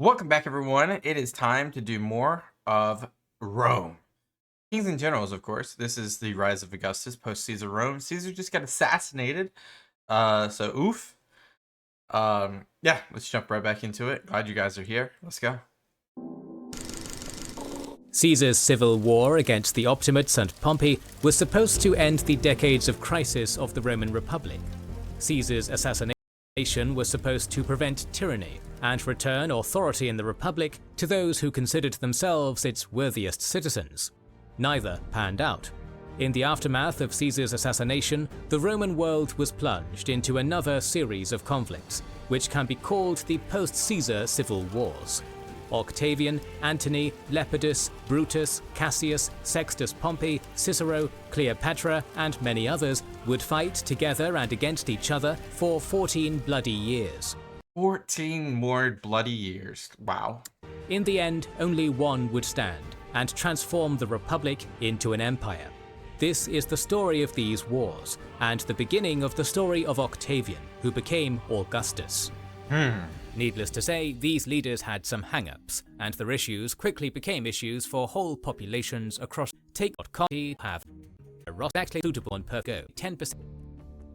Welcome back, everyone. It is time to do more of Rome. Kings and generals, of course. This is the rise of Augustus, post-Caesar Rome. Caesar just got assassinated. So oof. Yeah, let's jump right back into it. Glad you guys are here. Let's go. Caesar's civil war against the Optimates and Pompey was supposed to end the decades of crisis of the Roman Republic. Caesar's assassination was supposed to prevent tyranny and return authority in the Republic to those who considered themselves its worthiest citizens. Neither panned out. In the aftermath of Caesar's assassination, the Roman world was plunged into another series of conflicts, which can be called the post-Caesar civil wars. Octavian, Antony, Lepidus, Brutus, Cassius, Sextus Pompey, Cicero, Cleopatra, and many others would fight together and against each other for 14 bloody years. 14 more bloody years. Wow. In the end, only one would stand and transform the Republic into an empire. This is the story of these wars, and the beginning of the story of Octavian, who became Augustus. Needless to say, these leaders had some hang-ups, and their issues quickly became issues for whole populations across. Take what copy have exactly suitable and per go 10%.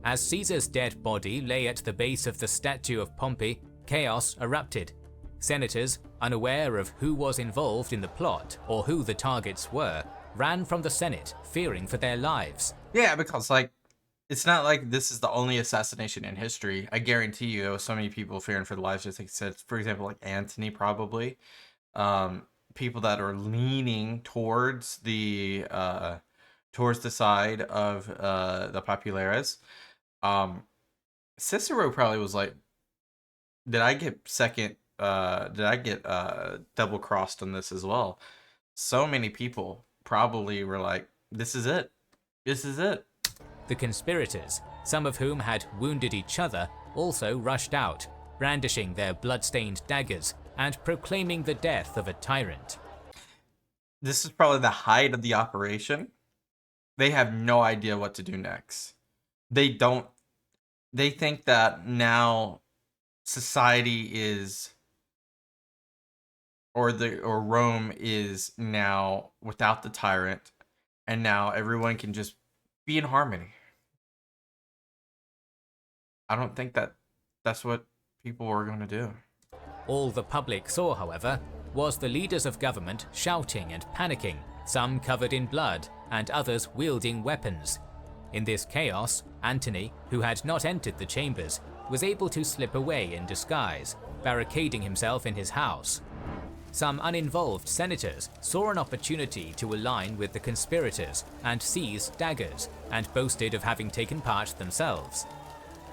As Caesar's dead body lay at the base of the statue of Pompey, chaos erupted. Senators, unaware of who was involved in the plot or who the targets were, ran from the Senate, fearing for their lives. Yeah, because it's not like this is the only assassination in history. I guarantee you there was so many people fearing for their lives. Just like I said, for example, like Antony probably. People that are leaning towards the side of the populares. Cicero probably was like, did I get double crossed on this as well? So many people probably were like, this is it. This is it. The conspirators, some of whom had wounded each other, also rushed out, brandishing their blood-stained daggers and proclaiming the death of a tyrant. This is probably the height of the operation. They have no idea what to do next. They think that now society is, or Rome is now without the tyrant, and now everyone can just be in harmony. I don't think that's what people are going to do. All the public saw, however, was the leaders of government shouting and panicking, some covered in blood and others wielding weapons. In this chaos, Antony, who had not entered the chambers, was able to slip away in disguise, barricading himself in his house. Some uninvolved senators saw an opportunity to align with the conspirators and seize daggers, and boasted of having taken part themselves.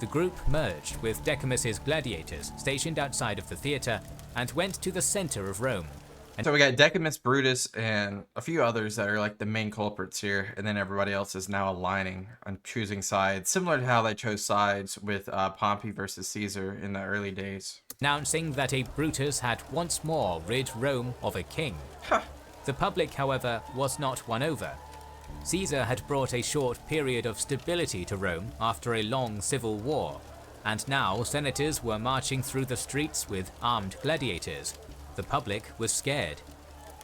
The group merged with Decimus's gladiators stationed outside of the theatre and went to the center of Rome. So we got Decimus, Brutus, and a few others that are like the main culprits here, and then everybody else is now aligning and choosing sides, similar to how they chose sides with Pompey versus Caesar in the early days. Announcing that a Brutus had once more rid Rome of a king. The public, however, was not won over. Caesar had brought a short period of stability to Rome after a long civil war, and now senators were marching through the streets with armed gladiators. The public was scared.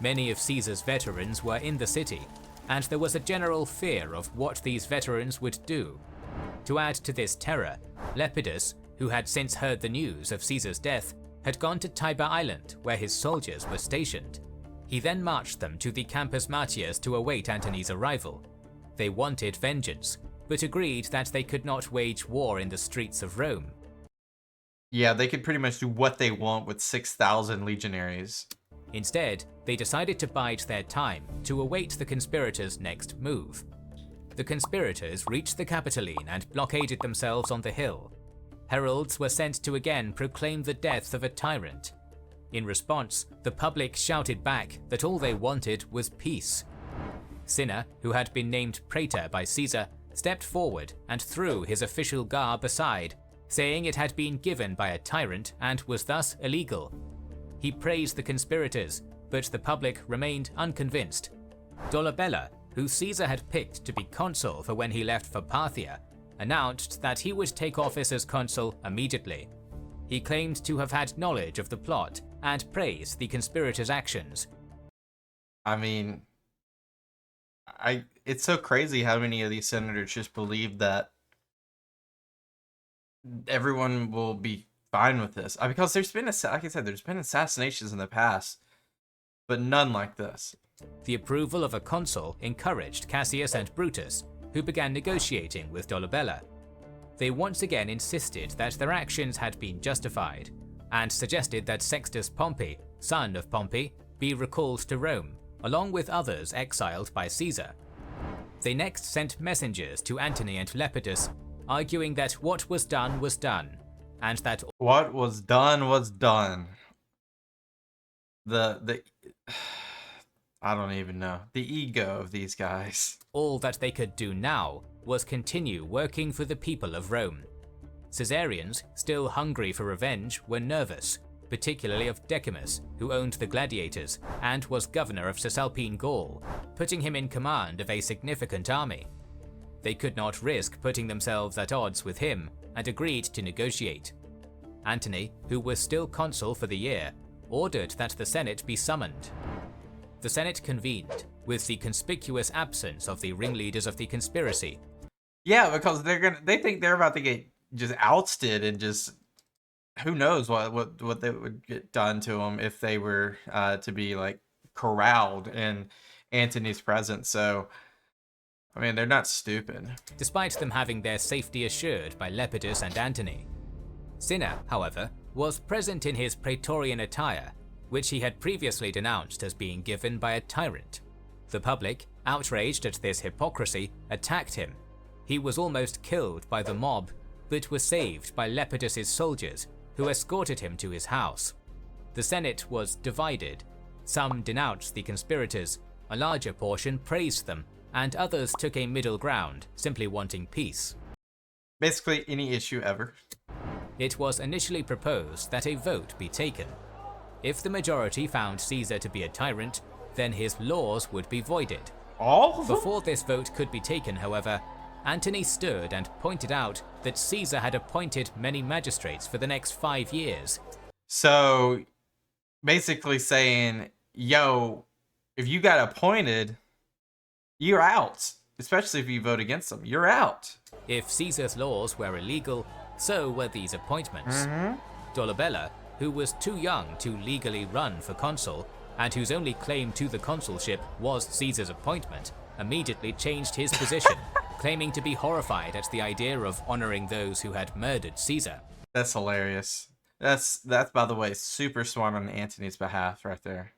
Many of Caesar's veterans were in the city, and there was a general fear of what these veterans would do. To add to this terror, Lepidus, who had since heard the news of Caesar's death, had gone to Tiber Island, where his soldiers were stationed. He then marched them to the Campus Martius to await Antony's arrival. They wanted vengeance, but agreed that they could not wage war in the streets of Rome. Yeah, they could pretty much do what they want with 6,000 legionaries. Instead, they decided to bide their time to await the conspirators' next move. The conspirators reached the Capitoline and blockaded themselves on the hill. Heralds were sent to again proclaim the death of a tyrant. In response, the public shouted back that all they wanted was peace. Cinna, who had been named praetor by Caesar, stepped forward and threw his official garb aside, saying it had been given by a tyrant and was thus illegal. He praised the conspirators, but the public remained unconvinced. Dolabella, who Caesar had picked to be consul for when he left for Parthia, announced that he would take office as consul immediately. He claimed to have had knowledge of the plot and praise the conspirators' actions. I mean, it's so crazy how many of these senators just believe that everyone will be fine with this. Because there's been, like I said, there's been assassinations in the past, but none like this. The approval of a consul encouraged Cassius and Brutus, who began negotiating with Dolabella. They once again insisted that their actions had been justified, and suggested that Sextus Pompey, son of Pompey, be recalled to Rome, along with others exiled by Caesar. They next sent messengers to Antony and Lepidus, arguing that what was done, and that what was done was done. The I don't even know. The ego of these guys. All that they could do now was continue working for the people of Rome. Cesarians, still hungry for revenge, were nervous, particularly of Decimus, who owned the gladiators and was governor of Cisalpine Gaul, putting him in command of a significant army. They could not risk putting themselves at odds with him and agreed to negotiate. Antony, who was still consul for the year, ordered that the Senate be summoned. The Senate convened, with the conspicuous absence of the ringleaders of the conspiracy. Yeah, because they think they're about to get just ousted, and just who knows what they would get done to them if they were to be like corralled in Antony's presence. So I mean, they're not stupid. Despite them having their safety assured by Lepidus and Antony. Cinna, however, was present in his praetorian attire, which he had previously denounced as being given by a tyrant. The public, outraged at this hypocrisy, attacked him. He was almost killed by the mob, but was saved by Lepidus's soldiers, who escorted him to his house. The Senate was divided. Some denounced the conspirators, a larger portion praised them, and others took a middle ground, simply wanting peace. Basically, any issue ever. It was initially proposed that a vote be taken. If the majority found Caesar to be a tyrant, then his laws would be voided. All of them? Before this vote could be taken, however, Antony stood and pointed out that Caesar had appointed many magistrates for the next 5 years. So, basically saying, yo, if you got appointed, you're out. Especially if you vote against them, you're out. If Caesar's laws were illegal, so were these appointments. Dolabella, who was too young to legally run for consul, and whose only claim to the consulship was Caesar's appointment, immediately changed his position, claiming to be horrified at the idea of honoring those who had murdered Caesar. That's hilarious. That's by the way, super smart on Antony's behalf right there.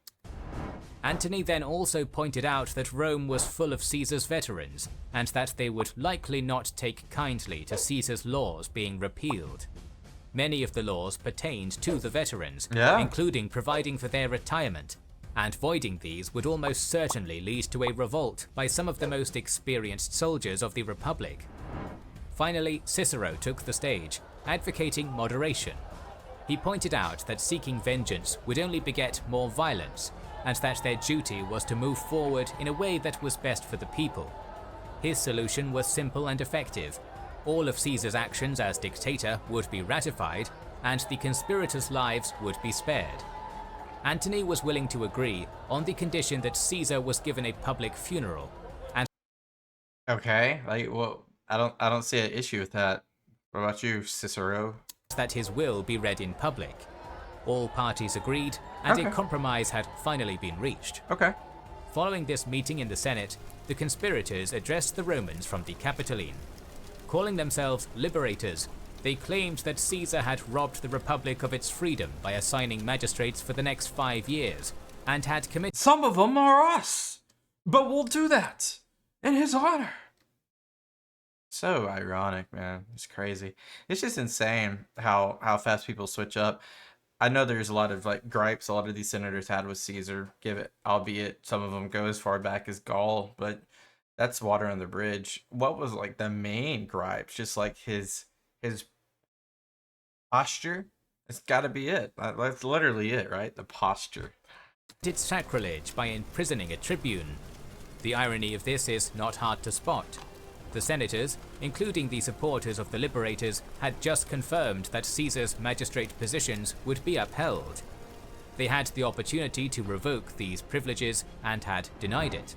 Antony then also pointed out that Rome was full of Caesar's veterans, and that they would likely not take kindly to Caesar's laws being repealed. Many of the laws pertained to the veterans, including providing for their retirement, and voiding these would almost certainly lead to a revolt by some of the most experienced soldiers of the Republic. Finally, Cicero took the stage, advocating moderation. He pointed out that seeking vengeance would only beget more violence, and that their duty was to move forward in a way that was best for the people. His solution was simple and effective. All of Caesar's actions as dictator would be ratified, and the conspirators' lives would be spared. Antony was willing to agree on the condition that Caesar was given a public funeral. And okay, well, I don't see an issue with that. What about you, Cicero? That his will be read in public. All parties agreed, and a compromise had finally been reached. Okay. Following this meeting in the Senate, the conspirators addressed the Romans from the Capitoline. Calling themselves liberators, they claimed that Caesar had robbed the Republic of its freedom by assigning magistrates for the next 5 years, and had committed— Some of them are us, but we'll do that in his honor. So ironic, man. It's crazy. It's just insane how fast people switch up. I know there's a lot of like gripes a lot of these senators had with Caesar, albeit some of them go as far back as Gaul, but that's water on the bridge. What was like the main gripes? Just like his posture? It's got to be it. That's literally it, right? The posture. Did sacrilege by imprisoning a tribune. The irony of this is not hard to spot. The senators, including the supporters of the liberators, had just confirmed that Caesar's magistrate positions would be upheld. They had the opportunity to revoke these privileges and had denied it.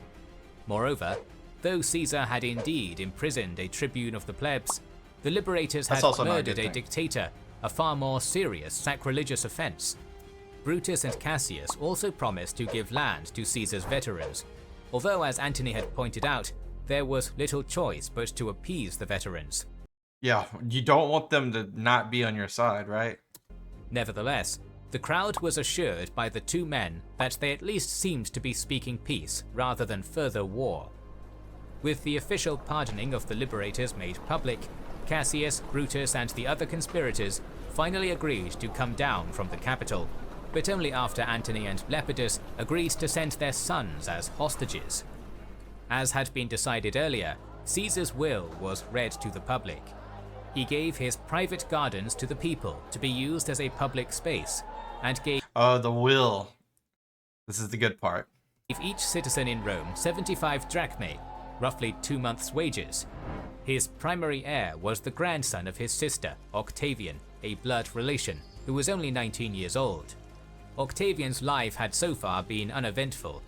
Moreover, though Caesar had indeed imprisoned a tribune of the plebs, the liberators had murdered a dictator, a far more serious sacrilegious offense. Brutus and Cassius also promised to give land to Caesar's veterans, although, as Antony had pointed out, there was little choice but to appease the veterans. Yeah, you don't want them to not be on your side, right? Nevertheless, the crowd was assured by the two men that they at least seemed to be speaking peace rather than further war. With the official pardoning of the liberators made public, Cassius, Brutus, and the other conspirators finally agreed to come down from the capital, but only after Antony and Lepidus agreed to send their sons as hostages. As had been decided earlier, Caesar's will was read to the public. He gave his private gardens to the people to be used as a public space, and gave the will. This is the good part. Each citizen in Rome 75 drachmae, roughly 2 months' wages. His primary heir was the grandson of his sister, Octavian, a blood relation, who was only 19 years old. Octavian's life had so far been uneventful.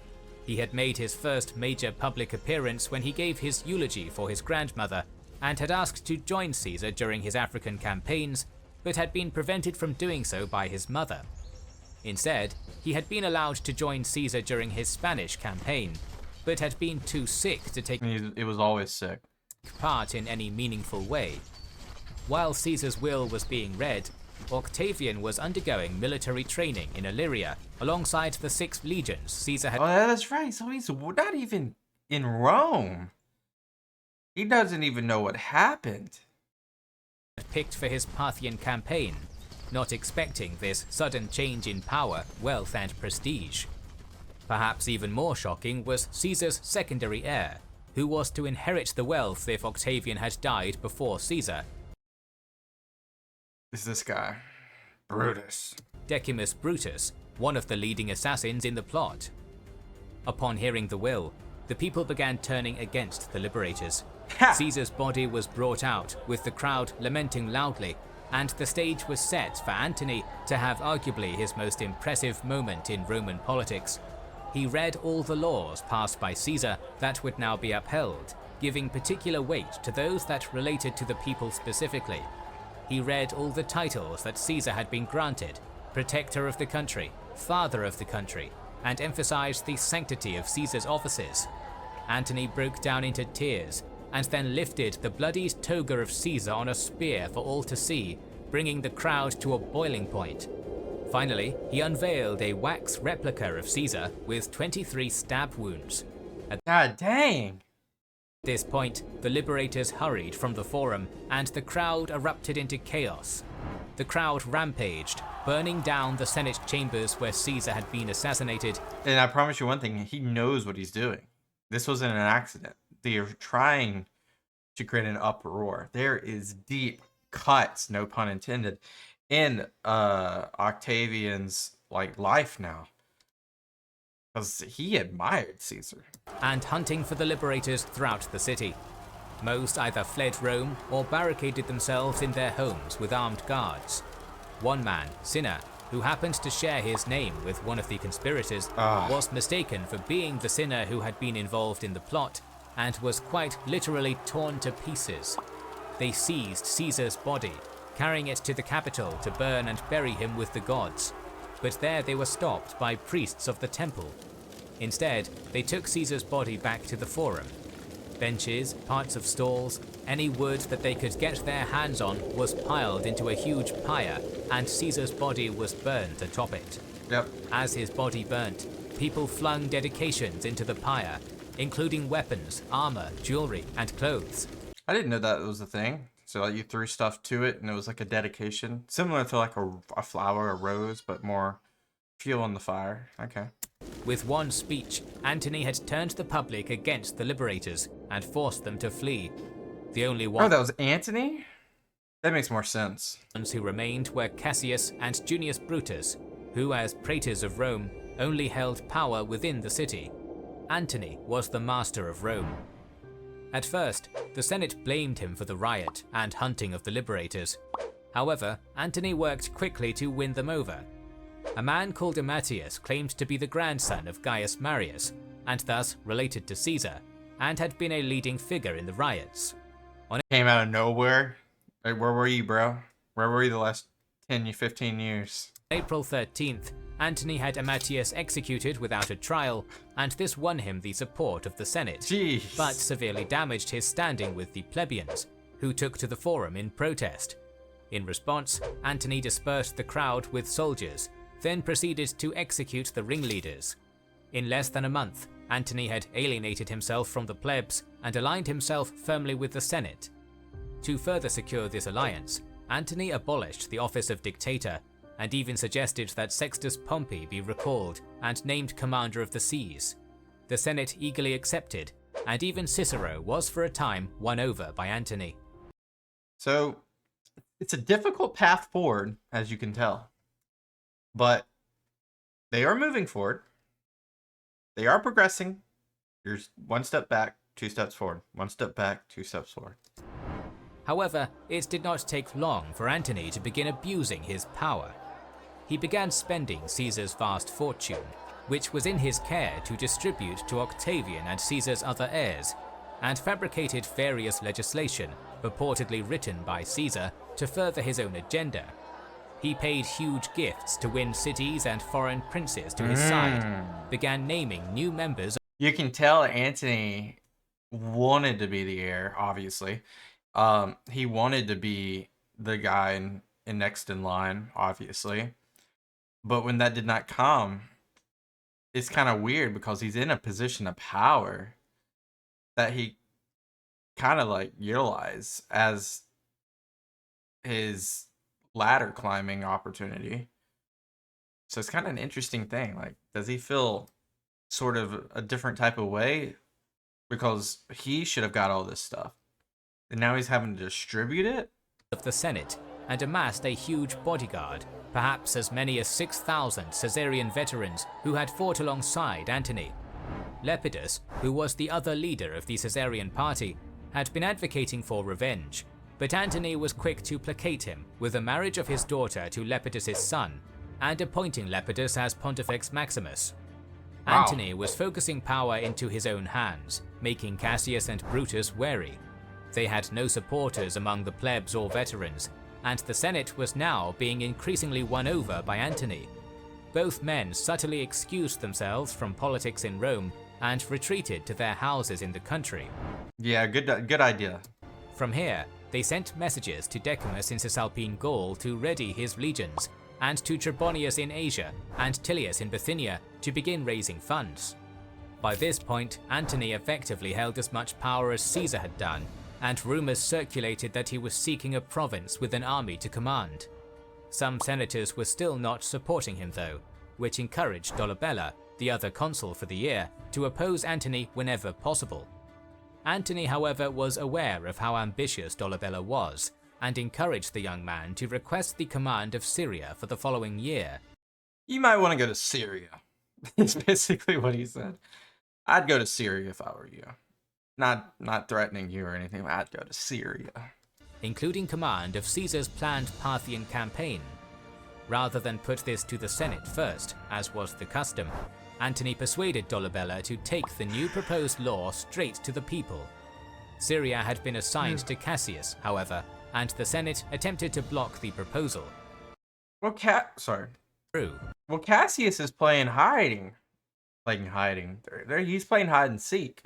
He had made his first major public appearance when he gave his eulogy for his grandmother, and had asked to join Caesar during his African campaigns, but had been prevented from doing so by his mother. Instead, he had been allowed to join Caesar during his Spanish campaign, but had been too sick to take It was always sick. part in any meaningful way. While Caesar's will was being read, Octavian was undergoing military training in Illyria alongside the 6 legions Caesar had. Oh, that's right. So he's not even in Rome. He doesn't even know what happened. Picked for his Parthian campaign, not expecting this sudden change in power, wealth, and prestige. Perhaps even more shocking was Caesar's secondary heir, who was to inherit the wealth if Octavian had died before Caesar. Is this guy, Brutus? Decimus Brutus, one of the leading assassins in the plot. Upon hearing the will, the people began turning against the liberators. Caesar's body was brought out, with the crowd lamenting loudly, and the stage was set for Antony to have arguably his most impressive moment in Roman politics. He read all the laws passed by Caesar that would now be upheld, giving particular weight to those that related to the people specifically. He read all the titles that Caesar had been granted: protector of the country, father of the country, and emphasized the sanctity of Caesar's offices. Antony broke down into tears, and then lifted the bloodied toga of Caesar on a spear for all to see, bringing the crowd to a boiling point. Finally, he unveiled a wax replica of Caesar with 23 stab wounds. God dang! At this point, the liberators hurried from the forum, and the crowd erupted into chaos. The crowd rampaged, burning down the Senate chambers where Caesar had been assassinated. And I promise you one thing, he knows what he's doing. This wasn't an accident. They are trying to create an uproar. There is deep cuts, no pun intended, in Octavian's life now, because he admired Caesar. And hunting for the liberators throughout the city. Most either fled Rome or barricaded themselves in their homes with armed guards. One man, Cinna, who happened to share his name with one of the conspirators, was mistaken for being the sinner who had been involved in the plot, and was quite literally torn to pieces. They seized Caesar's body, carrying it to the capital to burn and bury him with the gods. But there they were stopped by priests of the temple. Instead, they took Caesar's body back to the forum. Benches, parts of stalls, any wood that they could get their hands on was piled into a huge pyre, and Caesar's body was burned atop it. Yep. As his body burnt, people flung dedications into the pyre, including weapons, armor, jewelry, and clothes. I didn't know that was a thing. So you threw stuff to it, and it was like a dedication, similar to like a flower, a rose, but more fuel on the fire. Okay. With one speech, Antony had turned the public against the liberators and forced them to flee. The only one. Oh, that was Antony? That makes more sense. Ones who remained were Cassius and Junius Brutus, who, as praetors of Rome, only held power within the city. Antony was the master of Rome. At first, the Senate blamed him for the riot and hunting of the liberators. However, Antony worked quickly to win them over. A man called Amatius claimed to be the grandson of Gaius Marius, and thus related to Caesar, and had been a leading figure in the riots. Came out of nowhere. Like, where were you, bro? Where were you the last 10, 15 years? April 13th, Antony had Amatius executed without a trial, and this won him the support of the Senate, Jeez. but severely damaged his standing with the plebeians, who took to the forum in protest. In response, Antony dispersed the crowd with soldiers, then proceeded to execute the ringleaders. In less than a month, Antony had alienated himself from the plebs and aligned himself firmly with the Senate. To further secure this alliance, Antony abolished the office of dictator and even suggested that Sextus Pompey be recalled and named commander of the seas. The Senate eagerly accepted, and even Cicero was for a time won over by Antony. So, it's a difficult path forward, as you can tell. But they are moving forward. They are progressing. Here's one step back, 2 steps forward. 1 step back, 2 steps forward. However, it did not take long for Antony to begin abusing his power. He began spending Caesar's vast fortune, which was in his care to distribute to Octavian and Caesar's other heirs, and fabricated various legislation, purportedly written by Caesar, to further his own agenda. He paid huge gifts to win cities and foreign princes to his side, began naming new members. You can tell Antony wanted to be the heir, obviously. He wanted to be the guy in next in line, obviously. But when that did not come, it's kind of weird because he's in a position of power that he kind of like utilize as his ladder climbing opportunity. So it's kind of an interesting thing. Like, does he feel sort of a different type of way because he should have got all this stuff, and now he's having to distribute it? Of the Senate, and amassed a huge bodyguard, perhaps as many as 6,000 Cesarian veterans who had fought alongside Antony. Lepidus, who was the other leader of the Cesarian party, had been advocating for revenge, but Antony was quick to placate him with the marriage of his daughter to Lepidus's son, and appointing Lepidus as Pontifex Maximus. Wow. Antony was focusing power into his own hands, making Cassius and Brutus wary. They had no supporters among the plebs or veterans, and the Senate was now being increasingly won over by Antony. Both men subtly excused themselves from politics in Rome and retreated to their houses in the country. Yeah, good idea. From here, they sent messages to Decimus in Cisalpine Gaul to ready his legions, and to Trebonius in Asia and Tilius in Bithynia to begin raising funds. By this point, Antony effectively held as much power as Caesar had done, and rumors circulated that he was seeking a province with an army to command. Some senators were still not supporting him though, which encouraged Dolabella, the other consul for the year, to oppose Antony whenever possible. Antony, however, was aware of how ambitious Dolabella was, and encouraged the young man to request the command of Syria for the following year. You might want to go to Syria. That's basically what he said. I'd go to Syria if I were you. Not threatening you or anything, but I'd go to Syria. Including command of Caesar's planned Parthian campaign. Rather than put this to the Senate first, as was the custom, Antony persuaded Dolabella to take the new proposed law straight to the people. Syria had been assigned to Cassius, however, and the Senate attempted to block the proposal. Well, True. Well, Cassius is playing hiding. He's playing hide and seek.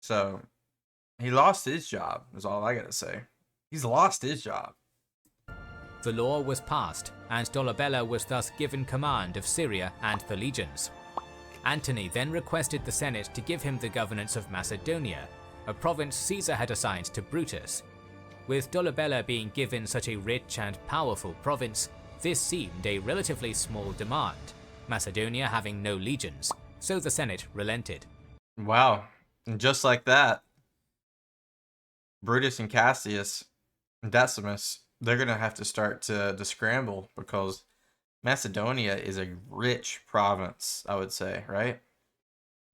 So he lost his job, is all I gotta say. He's lost his job. The law was passed, and Dolabella was thus given command of Syria and the legions. Antony then requested the Senate to give him the governance of Macedonia, a province Caesar had assigned to Brutus. With Dolabella being given such a rich and powerful province, this seemed a relatively small demand, Macedonia having no legions, so the Senate relented. Wow. And just like that, Brutus and Cassius and Decimus, they're going to have to start to scramble because Macedonia is a rich province, I would say, right?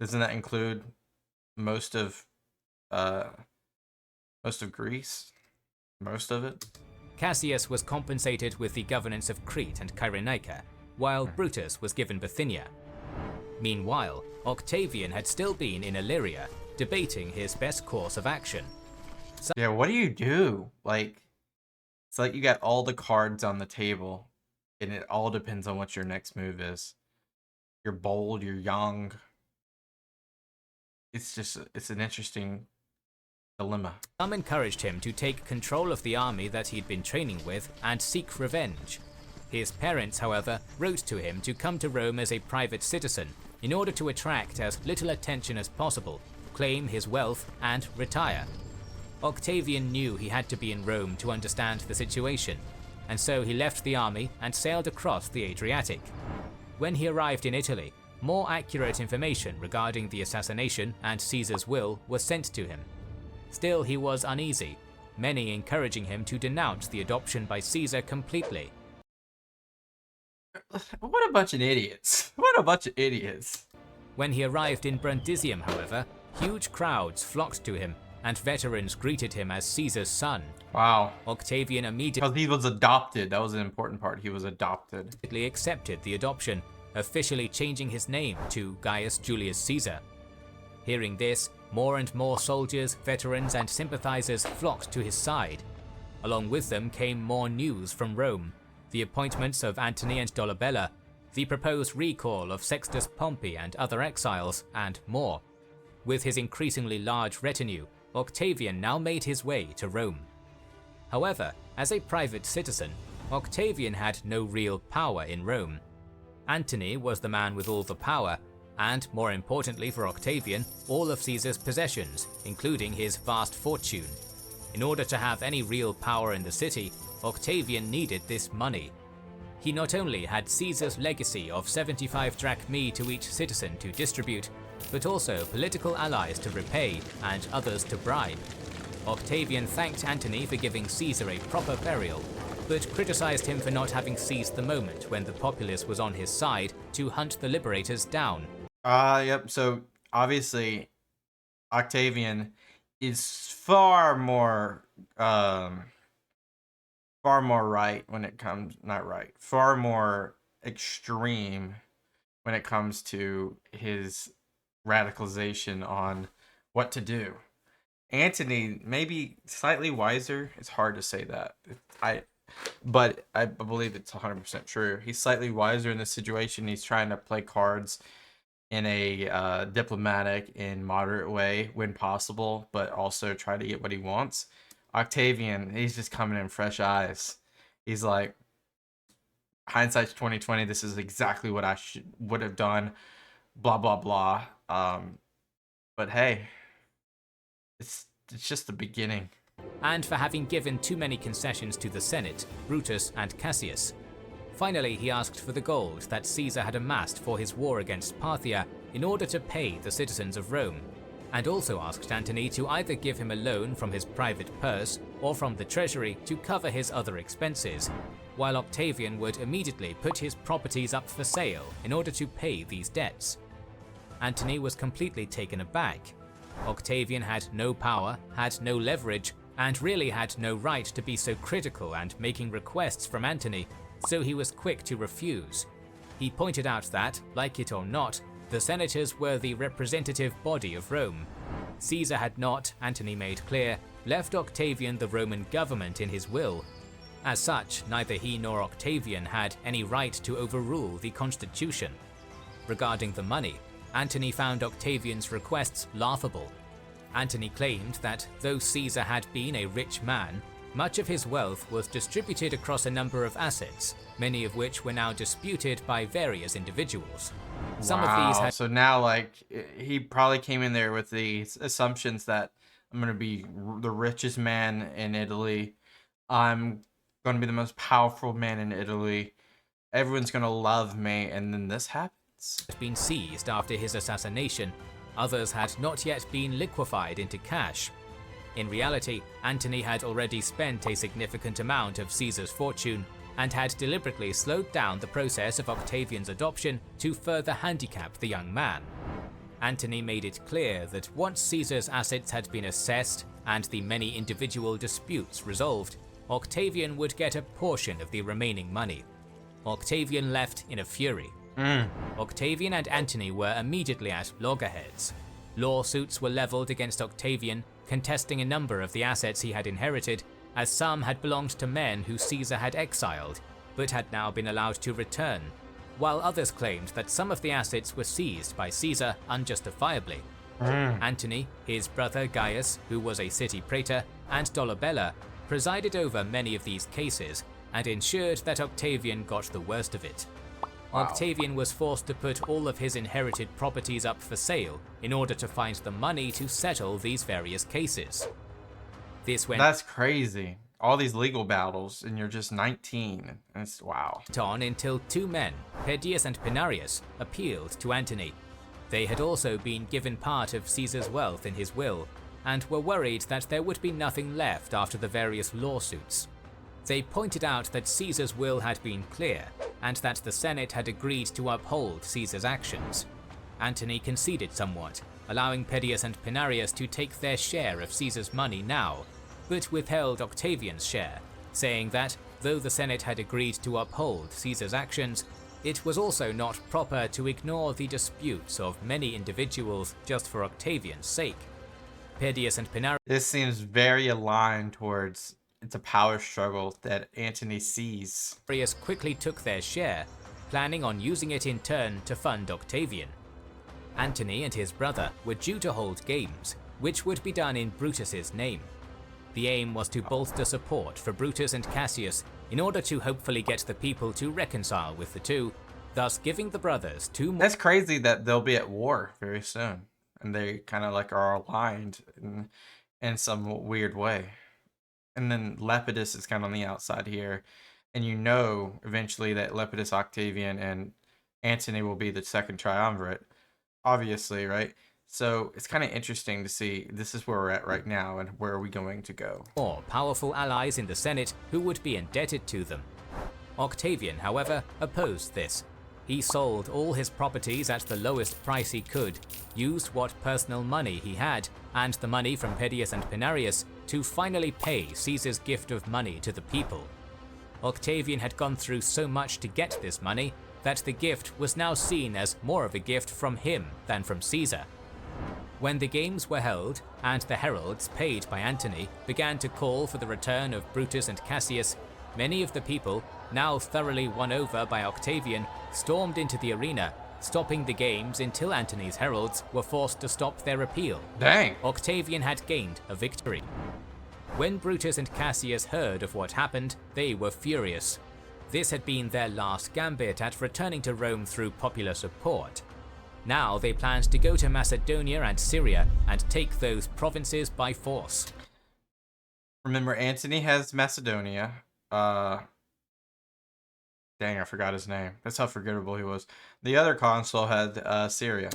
Doesn't that include most of Greece? Most of it? Cassius was compensated with the governance of Crete and Cyrenaica, while Brutus was given Bithynia. Meanwhile, Octavian had still been in Illyria, debating his best course of action. Yeah, what do you do? Like, it's like you got all the cards on the table, and it all depends on what your next move is. You're bold, you're young. It's an interesting dilemma. Some encouraged him to take control of the army that he'd been training with and seek revenge. His parents, however, wrote to him to come to Rome as a private citizen in order to attract as little attention as possible, claim his wealth, and retire. Octavian knew he had to be in Rome to understand the situation, and so he left the army and sailed across the Adriatic. When he arrived in Italy, more accurate information regarding the assassination and Caesar's will was sent to him. Still, he was uneasy, many encouraging him to denounce the adoption by Caesar completely. What a bunch of idiots. What a bunch of idiots. When he arrived in Brundisium, however, huge crowds flocked to him, and veterans greeted him as Caesar's son. Wow. Octavian immediately Because he was adopted. That was an important part. He was adopted. accepted the adoption, officially changing his name to Gaius Julius Caesar. Hearing this, more and more soldiers, veterans, and sympathizers flocked to his side. Along with them came more news from Rome, the appointments of Antony and Dolabella, the proposed recall of Sextus Pompey and other exiles, and more. With his increasingly large retinue, Octavian now made his way to Rome. However, as a private citizen, Octavian had no real power in Rome. Antony was the man with all the power, and, more importantly for Octavian, all of Caesar's possessions, including his vast fortune. In order to have any real power in the city, Octavian needed this money. He not only had Caesar's legacy of 75 drachmae to each citizen to distribute, but also political allies to repay and others to bribe. Octavian thanked Antony for giving Caesar a proper burial, but criticized him for not having seized the moment when the populace was on his side to hunt the liberators down. Yep. So obviously, Octavian is far more right when it comes, not right, far more extreme when it comes to his radicalization on what to do. Antony, maybe slightly wiser. It's hard to say that. But I believe it's 100% true. He's slightly wiser in this situation. He's trying to play cards in a diplomatic and moderate way when possible, but also try to get what he wants. Octavian, he's just coming in fresh eyes. He's like, hindsight's 2020. This is exactly what I would have done. Blah blah blah. But hey, it's just the beginning. And for having given too many concessions to the Senate, Brutus, and Cassius. Finally, he asked for the gold that Caesar had amassed for his war against Parthia in order to pay the citizens of Rome, and also asked Antony to either give him a loan from his private purse or from the treasury to cover his other expenses, while Octavian would immediately put his properties up for sale in order to pay these debts. Antony was completely taken aback. Octavian had no power, had no leverage, and really had no right to be so critical and making requests from Antony, so he was quick to refuse. He pointed out that, like it or not, the senators were the representative body of Rome. Caesar had not, Antony made clear, left Octavian the Roman government in his will. As such, neither he nor Octavian had any right to overrule the constitution. Regarding the money, Antony found Octavian's requests laughable. Antony claimed that though Caesar had been a rich man, much of his wealth was distributed across a number of assets, many of which were now disputed by various individuals. Some of these had So now, like, he probably came in there with the assumptions that I'm going to be the richest man in Italy. I'm going to be the most powerful man in Italy. Everyone's going to love me. And then this happens. been seized after his assassination. Others had not yet been liquefied into cash. In reality, Antony had already spent a significant amount of Caesar's fortune and had deliberately slowed down the process of Octavian's adoption to further handicap the young man. Antony made it clear that once Caesar's assets had been assessed and the many individual disputes resolved, Octavian would get a portion of the remaining money. Octavian left in a fury. Octavian and Antony were immediately at loggerheads. Lawsuits were leveled against Octavian, contesting a number of the assets he had inherited, as some had belonged to men who Caesar had exiled, but had now been allowed to return, while others claimed that some of the assets were seized by Caesar unjustifiably. Antony, his brother Gaius, who was a city praetor, and Dolabella presided over many of these cases and ensured that Octavian got the worst of it. Wow. Octavian was forced to put all of his inherited properties up for sale in order to find the money to settle these various cases. This went That's crazy. All these legal battles, and you're just 19. It's wow. on until two men, Pedius and Pinarius, appealed to Antony. They had also been given part of Caesar's wealth in his will, and were worried that there would be nothing left after the various lawsuits. They pointed out that Caesar's will had been clear, and that the Senate had agreed to uphold Caesar's actions. Antony conceded somewhat, allowing Pedius and Pinarius to take their share of Caesar's money now, but withheld Octavian's share, saying that, though the Senate had agreed to uphold Caesar's actions, it was also not proper to ignore the disputes of many individuals just for Octavian's sake. Pedius and Pinarius This seems very aligned towards it's a power struggle that Antony sees. quickly took their share, planning on using it in turn to fund Octavian. Antony and his brother were due to hold games, which would be done in Brutus's name. The aim was to bolster support for Brutus and Cassius in order to hopefully get the people to reconcile with the two, thus giving the brothers two more. That's crazy that they'll be at war very soon, and they kind of like are aligned in some weird way. And then Lepidus is kind of on the outside here, and you know eventually that Lepidus, Octavian, and Antony will be the second triumvirate, obviously, right? So it's kind of interesting to see this is where we're at right now, and where are we going to go? More powerful allies in the Senate who would be indebted to them. Octavian, however, opposed this. He sold all his properties at the lowest price he could, used what personal money he had, and the money from Pedius and Pinarius to finally pay Caesar's gift of money to the people. Octavian had gone through so much to get this money that the gift was now seen as more of a gift from him than from Caesar. When the games were held, and the heralds paid by Antony began to call for the return of Brutus and Cassius, many of the people, now thoroughly won over by Octavian, stormed into the arena, stopping the games until Antony's heralds were forced to stop their appeal. Dang! Octavian had gained a victory. When Brutus and Cassius heard of what happened, they were furious. This had been their last gambit at returning to Rome through popular support. Now they planned to go to Macedonia and Syria and take those provinces by force. Remember, Antony has Macedonia. Dang, I forgot his name. That's how forgettable he was. The other consul had Syria.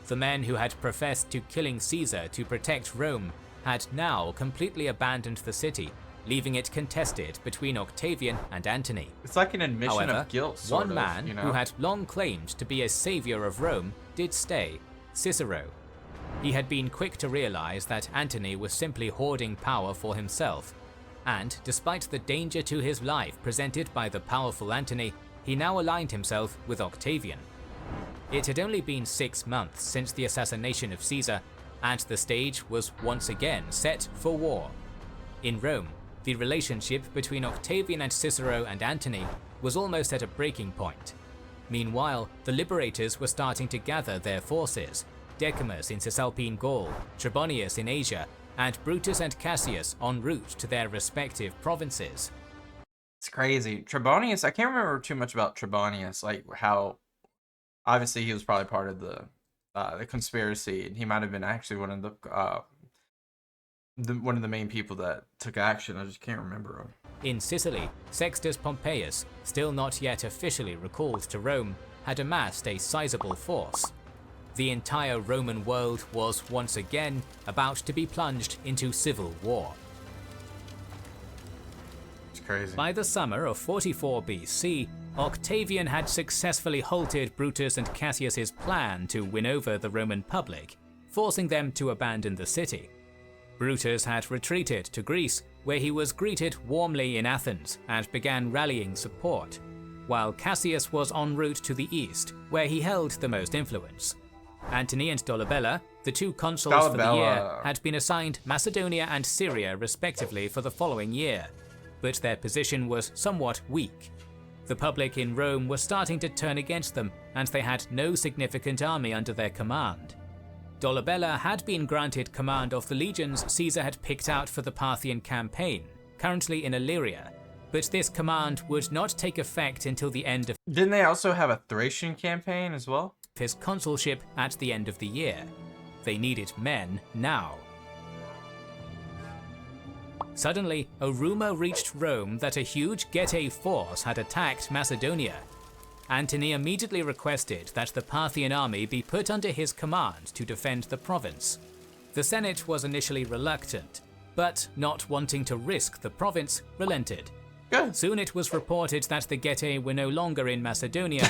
The men who had professed to killing Caesar to protect Rome had now completely abandoned the city, leaving it contested between Octavian and Antony. It's like an admission However, of guilt, one man who had long claimed to be a savior of Rome did stay, Cicero. He had been quick to realize that Antony was simply hoarding power for himself, and despite the danger to his life presented by the powerful Antony, he now aligned himself with Octavian. It had only been 6 months since the assassination of Caesar, and the stage was once again set for war. In Rome, the relationship between Octavian and Cicero and Antony was almost at a breaking point. Meanwhile, the liberators were starting to gather their forces, Decimus in Cisalpine Gaul, Trebonius in Asia, and Brutus and Cassius en route to their respective provinces. It's crazy. Trebonius, I can't remember too much about Trebonius, like how obviously he was probably part of the conspiracy, and he might have been actually one of the main people that took action. I just can't remember him. In Sicily, Sextus Pompeius, still not yet officially recalled to Rome, had amassed a sizable force. The entire Roman world was once again about to be plunged into civil war. It's crazy. By the summer of 44 BC, Octavian had successfully halted Brutus and Cassius's plan to win over the Roman public, forcing them to abandon the city. Brutus had retreated to Greece, where he was greeted warmly in Athens and began rallying support, while Cassius was en route to the east, where he held the most influence. Antony and Dolabella, the two consuls for the year, had been assigned Macedonia and Syria respectively for the following year, but their position was somewhat weak. The public in Rome was starting to turn against them, and they had no significant army under their command. Dolabella had been granted command of the legions Caesar had picked out for the Parthian campaign, currently in Illyria, but this command would not take effect until the end of Didn't they also have a Thracian campaign as well? his consulship at the end of the year. They needed men now. Suddenly, a rumor reached Rome that a huge Getae force had attacked Macedonia. Antony immediately requested that the Parthian army be put under his command to defend the province. The Senate was initially reluctant, but not wanting to risk the province, relented. Good. Soon it was reported that the Getae were no longer in Macedonia,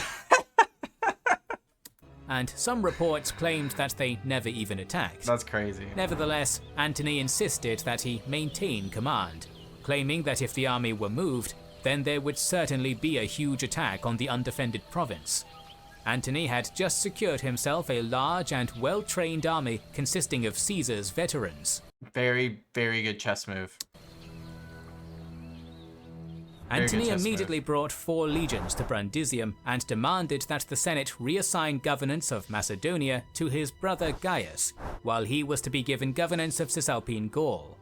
and some reports claimed that they never even attacked. That's crazy. Nevertheless, Antony insisted that he maintain command, claiming that if the army were moved, then there would certainly be a huge attack on the undefended province. Antony had just secured himself a large and well-trained army consisting of Caesar's veterans. Very, very good chess move. Antony immediately brought 4 legions to Brundisium and demanded that the Senate reassign governance of Macedonia to his brother Gaius, while he was to be given governance of Cisalpine Gaul.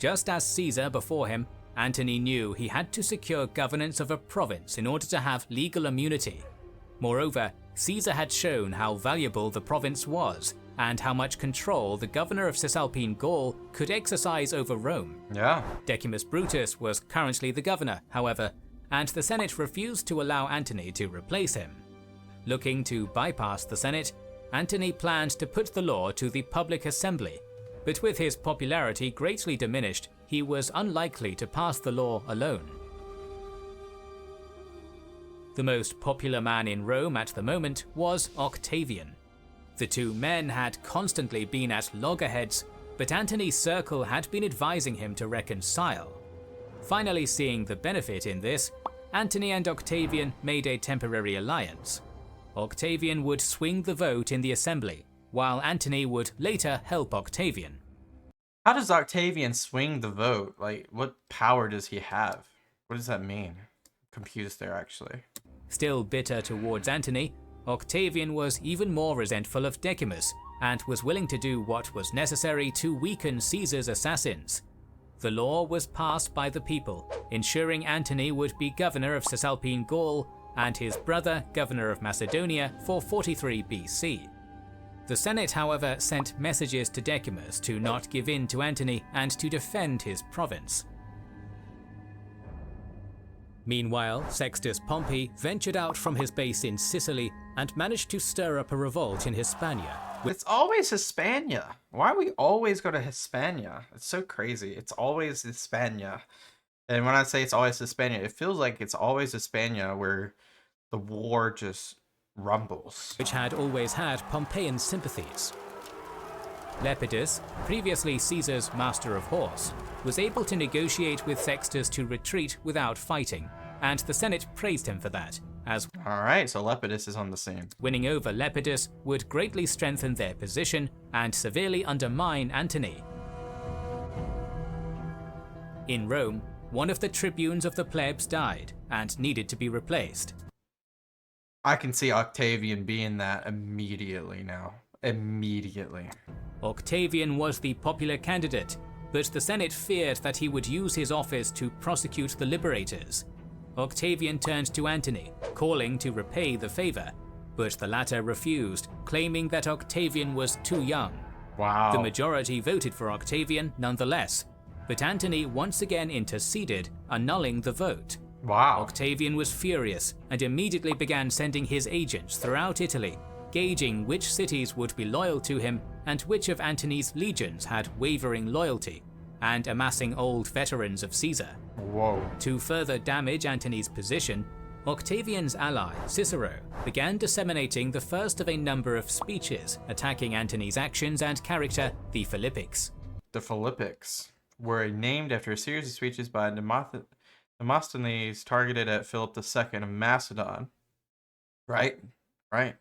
Just as Caesar before him, Antony knew he had to secure governance of a province in order to have legal immunity. Moreover, Caesar had shown how valuable the province was, and how much control the governor of Cisalpine Gaul could exercise over Rome. Yeah. Decimus Brutus was currently the governor, however, and the Senate refused to allow Antony to replace him. Looking to bypass the Senate, Antony planned to put the law to the public assembly, but with his popularity greatly diminished, he was unlikely to pass the law alone. The most popular man in Rome at the moment was Octavian. The two men had constantly been at loggerheads, but Antony's circle had been advising him to reconcile. Finally seeing the benefit in this, Antony and Octavian made a temporary alliance. Octavian would swing the vote in the assembly, while Antony would later help Octavian. How does Octavian swing the vote? Like, what power does he have? What does that mean? Confused there, actually. Still bitter towards Antony, Octavian was even more resentful of Decimus, and was willing to do what was necessary to weaken Caesar's assassins. The law was passed by the people, ensuring Antony would be governor of Cisalpine Gaul, and his brother governor of Macedonia for 43 BC. The Senate, however, sent messages to Decimus to not give in to Antony and to defend his province. Meanwhile, Sextus Pompey ventured out from his base in Sicily and managed to stir up a revolt in Hispania. It's always Hispania. Why do we always go to Hispania? It's so crazy. It's always Hispania. And when I say it's always Hispania, it feels like it's always Hispania where the war just rumbles. Which had always had Pompeian sympathies. Lepidus, previously Caesar's master of horse, was able to negotiate with Sextus to retreat without fighting, and the Senate praised him for that, as Alright, so Lepidus is on the scene. winning over Lepidus would greatly strengthen their position and severely undermine Antony. In Rome, one of the tribunes of the plebs died and needed to be replaced. I can see Octavian being that immediately now. Immediately. Octavian was the popular candidate, but the Senate feared that he would use his office to prosecute the liberators. Octavian turned to Antony, calling to repay the favor, but the latter refused, claiming that Octavian was too young. Wow. The majority voted for Octavian nonetheless, but Antony once again interceded, annulling the vote. Wow. Octavian was furious and immediately began sending his agents throughout Italy, gauging which cities would be loyal to him and which of Antony's legions had wavering loyalty, and amassing old veterans of Caesar. Whoa. To further damage Antony's position, Octavian's ally, Cicero, began disseminating the first of a number of speeches attacking Antony's actions and character, the Philippics. The Philippics. were named after a series of speeches by Demosthenes targeted at Philip II of Macedon. Right? Right.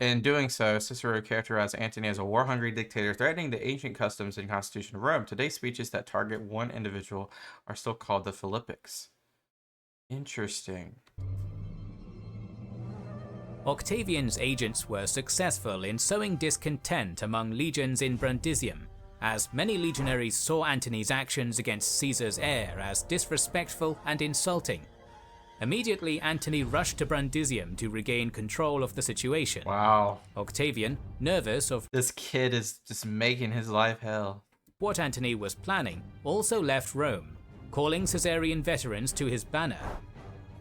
In doing so, Cicero characterized Antony as a war-hungry dictator threatening the ancient customs and constitution of Rome. Today's speeches that target one individual are still called the Philippics. Interesting. Octavian's agents were successful in sowing discontent among legions in Brundisium, as many legionaries saw Antony's actions against Caesar's heir as disrespectful and insulting. Immediately, Antony rushed to Brundisium to regain control of the situation. Wow. Octavian, nervous of this kid is just making his life hell. What Antony was planning, also left Rome, calling Caesarian veterans to his banner.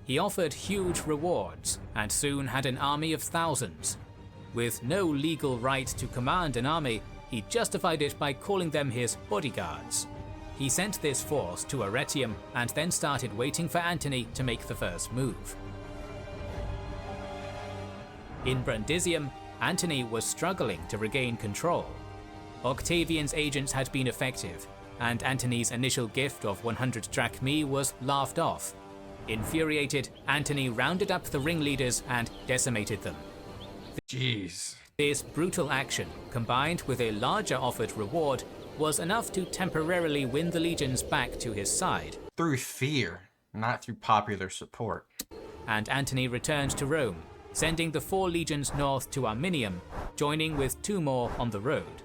He offered huge rewards and soon had an army of thousands. With no legal right to command an army, he justified it by calling them his bodyguards. He sent this force to Arretium and then started waiting for Antony to make the first move. In Brundisium, Antony was struggling to regain control. Octavian's agents had been effective, and Antony's initial gift of 100 drachmae was laughed off. Infuriated, Antony rounded up the ringleaders and decimated them. Jeez. This brutal action, combined with a larger offered reward, was enough to temporarily win the legions back to his side. Through fear, not through popular support. And Antony returned to Rome, sending the 4 legions north to Arminium, joining with 2 more on the road.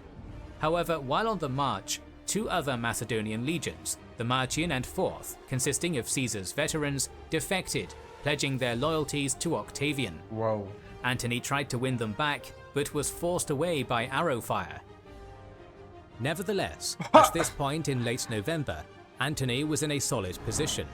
However, while on the march, 2 other Macedonian legions, the Marcian and 4th, consisting of Caesar's veterans, defected, pledging their loyalties to Octavian. Whoa. Antony tried to win them back, but was forced away by arrow fire. Nevertheless, at this point in late November, Antony was in a solid position.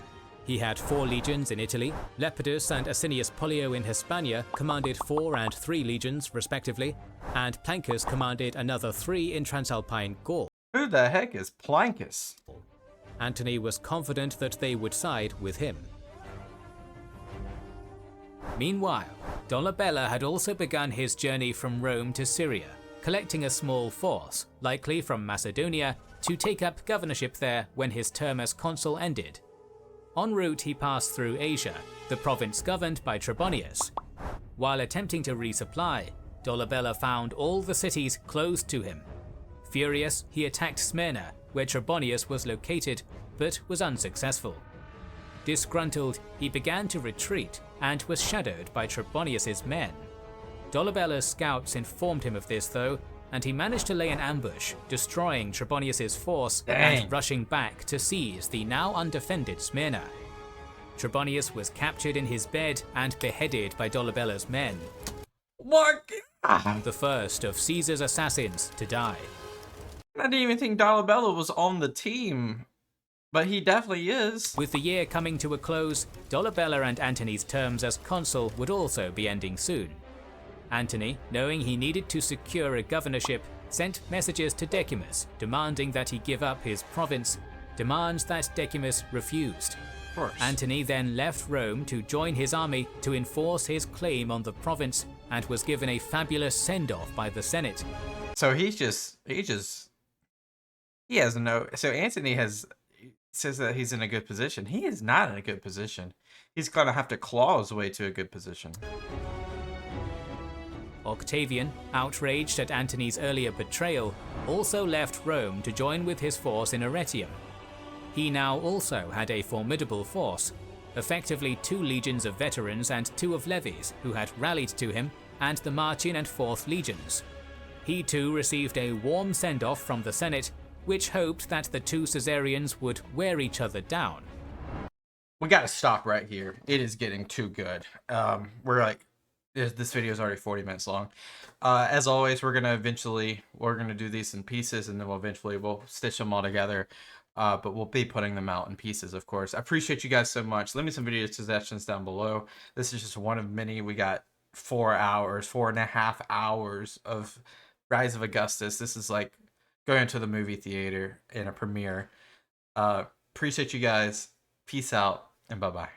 He had 4 legions in Italy, Lepidus and Asinius Pollio in Hispania commanded 4 and 3 legions respectively, and Plancus commanded another 3 in Transalpine Gaul. Who the heck is Plancus? Antony was confident that they would side with him. Meanwhile, Dolabella had also begun his journey from Rome to Syria, collecting a small force, likely from Macedonia, to take up governorship there when his term as consul ended. En route he passed through Asia, the province governed by Trebonius. While attempting to resupply, Dolabella found all the cities closed to him. Furious, he attacked Smyrna, where Trebonius was located, but was unsuccessful. Disgruntled, he began to retreat and was shadowed by Trebonius's men. Dolabella's scouts informed him of this though, and he managed to lay an ambush, destroying Trebonius's force and rushing back to seize the now undefended Smyrna. Trebonius was captured in his bed and beheaded by Dolabella's men. What? The first of Caesar's assassins to die. I didn't even think Dolabella was on the team, but he definitely is. With the year coming to a close, Dolabella and Antony's terms as consul would also be ending soon. Antony, knowing he needed to secure a governorship, sent messages to Decimus demanding that he give up his province, demands that Decimus refused. Of course. Antony then left Rome to join his army to enforce his claim on the province and was given a fabulous send-off by the Senate. So he has no, so Antony says that he's in a good position. He is not in a good position. He's gonna have to claw his way to a good position. Octavian, outraged at Antony's earlier betrayal, also left Rome to join with his force in Arretium. He now also had a formidable force, effectively 2 legions of veterans and 2 of levies who had rallied to him, and the Marcian and 4th legions. He too received a warm send-off from the Senate, which hoped that the 2 Cesarians would wear each other down. We gotta stop right here. It is getting too good. This video is already 40 minutes long. As always, we're gonna do these in pieces, and then we'll stitch them all together. But we'll be putting them out in pieces, of course. I appreciate you guys so much. Leave me some video suggestions down below. This is just one of many. We got 4.5 hours of Rise of Augustus. This is like going to the movie theater in a premiere. Appreciate you guys. Peace out and bye-bye.